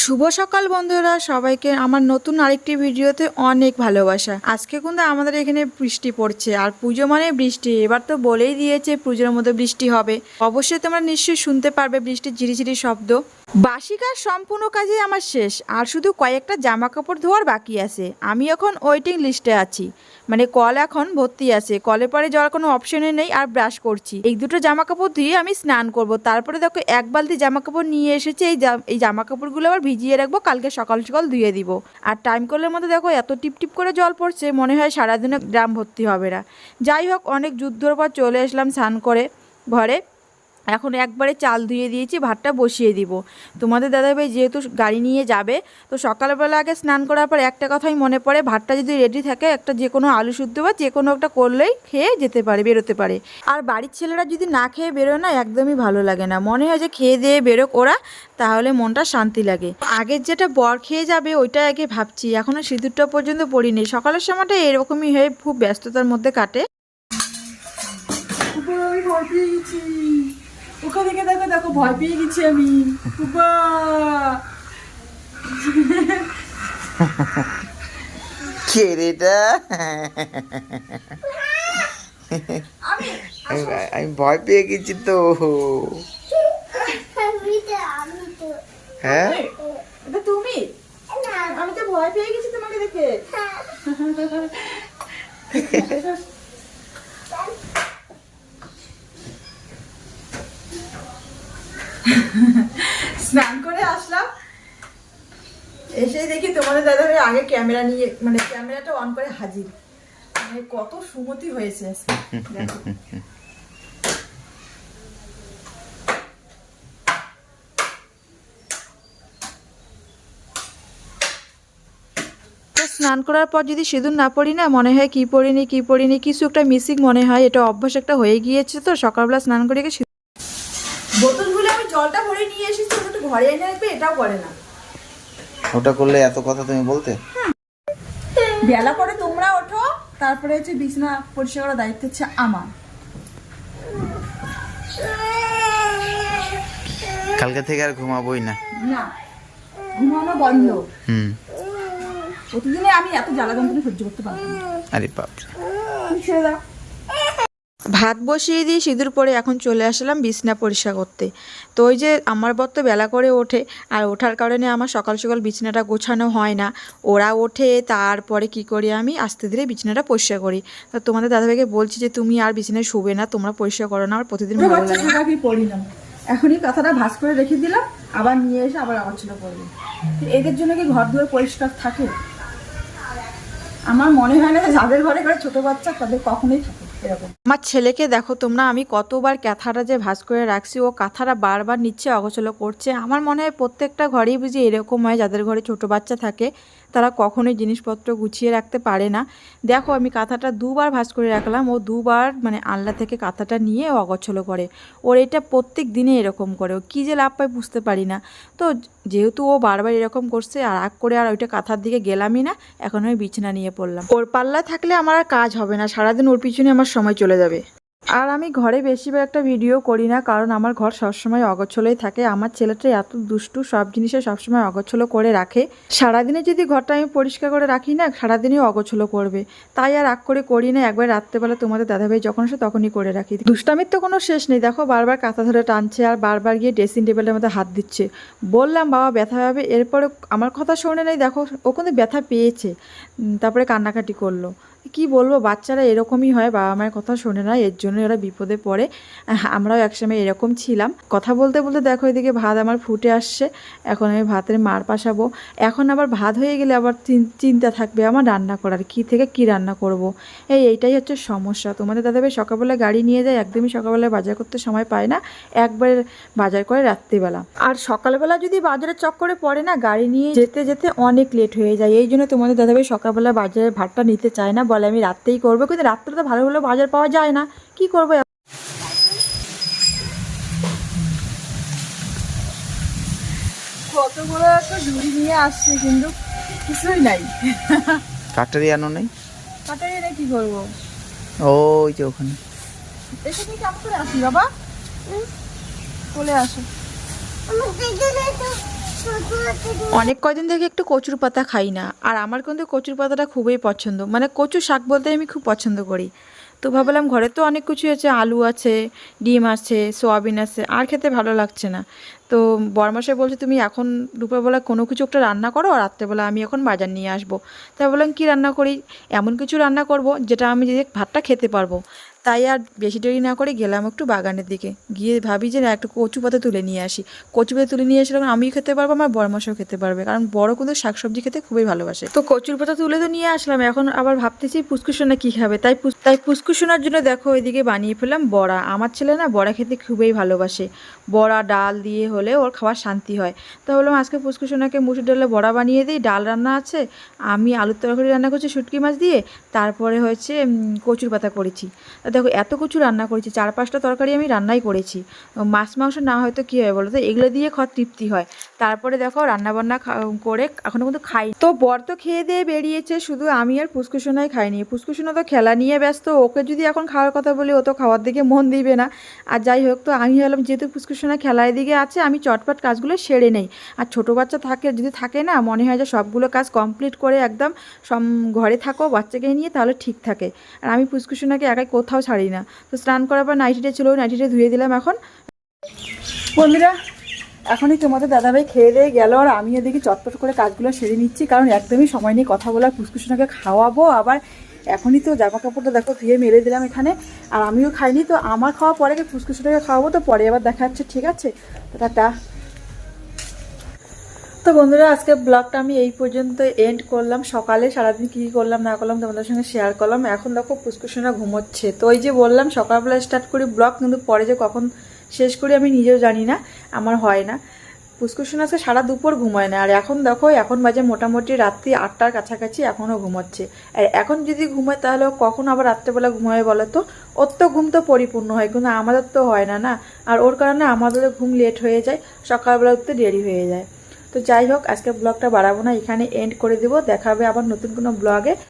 শুভ সকাল বন্ধুরা, সবাইকে আমার নতুন আরেকটি ভিডিওতে অনেক ভালোবাসা। আজকে কিন্তু আমাদের এখানে বৃষ্টি পড়ছে, আর পুজো মানে বৃষ্টি। এবার তো বলেই দিয়েছে পুজোর মধ্যে বৃষ্টি হবে। অবশ্যই তোমরা নিশ্চয়ই শুনতে পারবে বৃষ্টির ঝিরিঝিরি শব্দ। বাসি কাজ সম্পূর্ণ কাজই আমার শেষ, আর শুধু কয়েকটা জামা কাপড় ধোয়ার বাকি আছে। আমি এখন ওয়েটিং লিস্টে আছি, মানে কল এখন ভর্তি আছে। কলে পরে যাওয়ার কোনো অপশনে নেই, আর ব্রাশ করছি। এই দুটো জামা কাপড় ধুয়ে আমি স্নান করব। তারপরে দেখো এক বালতি জামা কাপড় নিয়ে এসেছে। এই জামা কাপড়গুলো আবার ভিজিয়ে রাখবো, কালকে সকাল সকাল ধুয়ে দিব। আর টাইম কলের মধ্যে দেখো এত টিপ টিপ করে জল পড়ছে, মনে হয় সারাদিনে ড্রাম ভর্তি হবে না। যাই হোক, অনেক যুদ্ধর পর চলে আসলাম স্নান করে ঘরে। এখন একবারে চাল ধুয়ে দিয়েছি, ভাতটা বসিয়ে দিব। তোমাদের দাদাভাই যেহেতু গাড়ি নিয়ে যাবে, তো সকালবেলা আগে স্নান করার পর একটা কথাই মনে পড়ে, ভাতটা যদি রেডি থাকে একটা যে কোনো আলু শুদ্ধ বা যে কোনো একটা করলেই খেয়ে যেতে পারে, বেরোতে পারে। আর বাড়ির ছেলেরা যদি না খেয়ে বেরোয় না, একদমই ভালো লাগে না। মনে হয় যে খেয়ে দিয়ে বেরোক ওরা, তাহলে মনটা শান্তি লাগে। আগের যেটা বর খেয়ে যাবে ওইটা আগে ভাবছি, এখনও সিঁদুরটা পর্যন্ত পড়িনি। সকালের সময়টা এরকমই হয়ে খুব ব্যস্ততার মধ্যে কাটে। ওখানে দেখে দেখো দেখো, ভয় পেয়ে গেছি আমি। কে রে এটা? আমি ভয় পেয়ে গেছি তো। হ্যাঁ, এটা তুমি? আমি তো ভয় পেয়ে গেছি তোমাকে দেখে। স্নান করে আসলাম, এসেই দেখি তোমাদের দাদাভাই আগে ক্যামেরা নিয়ে, মানে ক্যামেরাটা অন করে হাজির। মানে কত সুমতি হয়েছে। স্নান করার পর যদি সিঁদুর না পড়ি না, মনে হয় কি পড়িনি কিছু একটা মিসিং মনে হয়। এটা অভ্যাস একটা হয়ে গিয়েছে, তো সকালবেলা স্নান করে বোতলগুলো আমি জলটা ভরে নিয়ে এসেছি, ওটা ঘরে এনে রাখবে, এটাও করে না। ওটা করলে এত কথা তুমি বলতে? বেলা করে তোমরা ওঠো, তারপরে হচ্ছে বিছানা পরিষ্কার করার দায়িত্ব হচ্ছে আমার। কালকে থেকে আর ঘুমাবোই না। না, ঘুমানো বন্ধ। প্রতিদিনে আমি এত জ্বালা যন্ত্রণা সহ্য করতে পারবো না। আরে বাপ রে। ছেড়ে দাও। ভাত বসিয়ে দিয়ে সিঁদুর পরে এখন চলে আসলাম বিছনা পরিষ্কার করতে। তো ওই যে আমার বর তো বেলা করে ওঠে, আর ওঠার কারণে আমার সকাল সকাল বিছনাটা গোছানো হয় না। ওরা ওঠে, তারপরে কি করি আমি আস্তে ধীরে বিছনাটা পরিষ্কার করি। তো তোমাদের দাদাভাইকে বলছি যে তুমি আর বিছানায় শুবে না, তোমরা পরিষ্কার করো না, আর প্রতিদিন ভালো লাগে। পড়িলাম এখনই কথাটা ভাঁজ করে রেখে দিলাম, আবার নিয়ে এসে আবার ছিল পড়বে। এদের জন্য কি ঘর দুয়ার পরিষ্কার থাকে? আমার মনে হয় না যাদের ঘরে ঘরে ছোট বাচ্চা তাদের কখনোই থাকে এরকম। আমার ছেলেকে দেখো তোমরা, আমি কতবার কাঁথাটা যে ভাঁজ করে রাখছি, ও কাঁথাটা বারবার নিচ্ছে, অগোছলো করছে। আমার মনে হয় প্রত্যেকটা ঘরেই বুঝি এরকম হয়, যাদের ঘরে ছোট বাচ্চা থাকে তারা কখনোই জিনিসপত্র গুছিয়ে রাখতে পারে না। দেখো আমি কাঁথাটা দুবার ভাঁজ করে রাখলাম, ও দুবার মানে আলনা থেকে কাঁথাটা নিয়ে ও অগোছলো করে। ওর এটা প্রত্যেক দিনে এরকম করে, ও কী যে লাভ পায় বুঝতে পারি না। তো যেহেতু ও বারবার এরকম করছে, আর রাগ করে আর ওইটা কাঁথার দিকে গেলামই না, এখন আমি বিছানা নিয়ে পড়লাম। ওর পাল্লা থাকলে আমার আর কাজ হবে না, সারাদিন ওর পিছনে আমার সময় চলে যাবে। আর আমি ঘরে বেশিরভাগ একটা ভিডিও করি না, কারণ আমার ঘর সবসময় অগোছলোই থাকে। আমার ছেলেটা এত দুষ্টু, সব জিনিসে সবসময় অগোছলো করে রাখে। সারাদিনে যদি ঘরটা আমি পরিষ্কার করে রাখি না, সারাদিনই অগোছলো করবে। তাই আর রাগ করে করি না। একবার রাত্রেবেলা তোমাদের দাদাভাই যখন আসে তখনই করে রাখি। দুষ্টামির তো কোনো শেষ নেই। দেখো বারবার কাঁথা ধরে টানছে, আর বারবার গিয়ে ড্রেসিং টেবিলের মধ্যে হাত দিচ্ছে। বললাম বাবা ব্যথা হবে, এরপরে আমার কথা শোনে নেই। দেখো ও কিন্তু ব্যথা পেয়েছে, তারপরে কান্নাকাটি করলো। কি বলবো, বাচ্চারা এরকমই হয়, বাবা মায়ের কথা শোনে না, এর জন্য ওরা বিপদে পড়ে। আমরাও একসময় এরকম ছিলাম। কথা বলতে বলতে দেখো এদিকে ভাত আমার ফুটে আসছে। এখন আমি ভাতের মার পাশাবো। এখন আবার ভাত হয়ে গেলে আবার চিন্তা থাকবে আমার রান্না করার, কি থেকে কি রান্না করব। এইটাই হচ্ছে সমস্যা। তোমাদের দাদাভাই সকালবেলা গাড়ি নিয়ে যায়, একদমই সকালবেলা বাজার করতে সময় পায় না, একবার বাজার করে রাত্রিবেলা। আর সকালবেলা যদি বাজারের চক্করে পড়ে না, গাড়ি নিয়ে যেতে যেতে অনেক লেট হয়ে যায়। এই জন্য তোমাদের দাদাভাই সকালবেলা বাজারের ভাতটা নিতে চায় না, বলে আমি রাত্রেই করবো। কিন্তু রাত্রে তো ভালো ভালো বাজার পাওয়া যায় না, কি করবো। কত বড় একটা ঝুড়ি নিয়ে আসছে, কিন্তু কিছুই নাই। কাটারি আনো নাই? কাটারি এনে কি করবো? ওই যে ওখানে এসে কি কাম করে আসি বাবা, চলে আসো। অনেক কয়দিন থেকে একটু কচুর পাতা খাই না, আর আমার কিন্তু কচুর পাতাটা খুবই পছন্দ, মানে কচু শাক বলতে আমি খুব পছন্দ করি। তো ভাবলাম ঘরে তো অনেক কিছু আছে, আলু আছে, ডিম আছে, সোয়াবিন আছে, আর খেতে ভালো লাগছে না। তো বরমশাই বলছে তুমি এখন দুপুরবেলা কোনো কিছু একটা রান্না করো, আর রাত্রেবেলা আমি এখন বাজার নিয়ে আসবো। তাই বললাম কী রান্না করি, এমন কিছু রান্না করব যেটা আমি যে ভাতটা খেতে পারবো। তাই আর বেশি দেরি না করে গেলাম একটু বাগানের দিকে, গিয়ে ভাবি যে না একটু কচু পাতা তুলে নিয়ে আসি। কচু পাতা তুলে নিয়ে আসলে আমিও খেতে পারবো, আমার বরমশাও খেতে পারবে, কারণ বড় কিন্তু শাকসবজি খেতে খুবই ভালোবাসে। তো কচুর পাতা তুলে তো নিয়ে আসলাম, এখন আবার ভাবতেছি পুষ্কুসোনা কী খাবে, তাই পুষ্কুসোনার জন্য দেখো ওইদিকে বানিয়ে ফেললাম বড়া। আমার ছেলে না বড়া খেতে খুবই ভালোবাসে, বড়া ডাল দিয়ে হলে ওর খাওয়ার শান্তি হয়। তো বললাম আজকে পুষ্কুসোনাকে মুসুর ডালে বড়া বানিয়ে দিই, ডাল রান্না আছে, আমি আলুর তরকারি রান্না করছি শুটকি মাছ দিয়ে, তারপরে হচ্ছে কচুর পাতা করেছি। দেখো এত কিছু রান্না করেছি, 4-5টা তরকারি আমি রান্নাই করেছি। মাছ মাংস না হয়তো কী হয় বলো তো, এগুলো দিয়ে খাওয়ার তৃপ্তি হয়। তারপরে দেখো রান্নাবান্না করে এখনও কিন্তু খাই। তো বর তো খেয়ে দিয়ে বেরিয়েছে, শুধু আমি আর পুষ্কুসোনাই খাইনি। পুষ্কুসোনা তো খেলা নিয়ে ব্যস্ত, ওকে যদি এখন খাওয়ার কথা বলি ও তো খাওয়ার দিকে মন দিবে না। আর যাই হোক, তো আমি হলাম যেহেতু পুষ্কুসোনা খেলার দিকে আছে, আমি চটপট কাজগুলো সেরে নেই। আর ছোটো বাচ্চা যদি থাকে না, মনে হয় যে সবগুলো কাজ কমপ্লিট করে একদম ঘরে থাকো বাচ্চাকে নিয়ে, তাহলে ঠিক থাকে। আর আমি পুষ্কুসোনাকে একাই কোথাও ছাড়ি না। তো স্নান করার পর নাইটিটা ছিল, নাইটিটা ধুয়ে দিলাম। এখন বন্ধুরা, এখনই তোমাদের দাদাভাই খেয়ে দিয়ে গেল, আর আমি এদিকে চটপট করে কাজগুলো সেরে নিচ্ছি, কারণ একদমই সময় নেই কথা বলার। পুষ্কুসোনাকে খাওয়াবো, আবার এখনই তো জামা কাপড়টা দেখো ধুয়ে মেলে দিলাম এখানে, আর আমিও খাইনি। তো আমার খাওয়া পরে পুষ্কুসোনাকে খাওয়াবো, তো পরে আবার দেখা যাচ্ছে, ঠিক আছে? তো টাটা। তো বন্ধুরা, আজকে ব্লগটা আমি এই পর্যন্ত এন্ড করলাম। সকালে সারাদিন কী করলাম না করলাম তোমাদের সঙ্গে শেয়ার করলাম। এখন দেখো পুষ্কুসোনা ঘুমোচ্ছে। তো ওই যে বললাম সকালবেলা স্টার্ট করি ব্লগ, কিন্তু পরে যে কখন শেষ করি আমি নিজেও জানি না, আমার হয় না। পুষ্কুসোনা আজকে সারা দুপুর ঘুমায় না, আর এখন দেখো এখন বাজে মোটামুটি রাত্রি 8টার কাছাকাছি, এখনও ঘুমোচ্ছে। আর এখন যদি ঘুমায় তাহলে কখন আবার রাত্রেবেলা ঘুমায় বলো তো? ওর তো ঘুম তো পরিপূর্ণ হয়, কিন্তু আমাদের তো হয় না না। আর ওর কারণে আমাদের ঘুম লেট হয়ে যায়, সকালবেলা উঠতে দেরি হয়ে যায়। তো যাই হোক, আজকে ব্লগটা বাড়াবো না, এখানে এন্ড করে দেবো। দেখা হবে আবার নতুন কোনো ব্লগে।